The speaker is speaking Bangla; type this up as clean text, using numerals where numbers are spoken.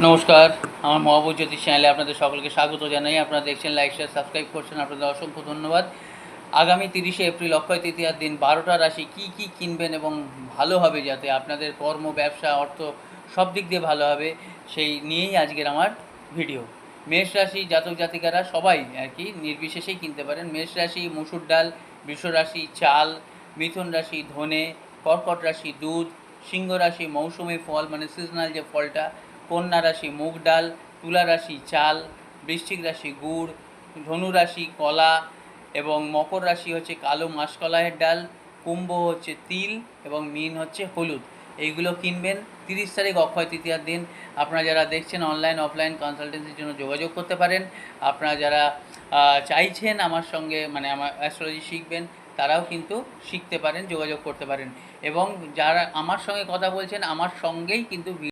নমস্কার, আমার মহাবুর জ্যোতিষ চ্যানেলে আপনাদের সকলকে স্বাগত জানাই। আপনারা দেখছেন, লাইক শেয়ার সাবস্ক্রাইব করছেন, আপনাদের অসংখ্য ধন্যবাদ। আগামী 30শে এপ্রিল অক্ষয় তৃতীয়ার দিন 12টা রাশি কী কী কিনবেন এবং ভালো হবে, যাতে আপনাদের কর্ম, ব্যবসা, অর্থ সব দিক দিয়ে ভালো হবে, সেই নিয়েই আজকের আমার ভিডিও। মেষ রাশি জাতক জাতিকারা সবাই আর কি নির্বিশেষেই কিনতে পারেন। মেষ রাশি মসুর ডাল, বৃষ রাশি চাল, মিথুন রাশি ধনে, কর্কট রাশি দুধ, সিংহ রাশি মৌসুমি ফল মানে সিজনাল যে ফলটা, কন্যা রাশি মুগ ডাল, তুলা রাশি চাল, বৃশ্চিক রাশি গুড়, ধনু রাশি কলা এবং মকর রাশি হচ্ছে কালো মাসকলাইয়ের ডাল, কুম্ভ হচ্ছে তিল এবং মীন হচ্ছে হলুদ। এইগুলো কিনবেন 30 তারিখ অক্ষয় তৃতীয়ার দিন। আপনারা যারা দেখছেন অনলাইন অফলাইন কনসালটেন্সির জন্য যোগাযোগ করতে পারেন। আপনারা যারা চাইছেন আমার সঙ্গে মানে আমার অ্যাস্ট্রোলজি শিখবেন, তারাও কিন্তু শিখতে পারেন, যোগাযোগ করতে পারেন। এবং যারা আমার সঙ্গে কথা বলছেন, আমার সঙ্গেই কিন্তু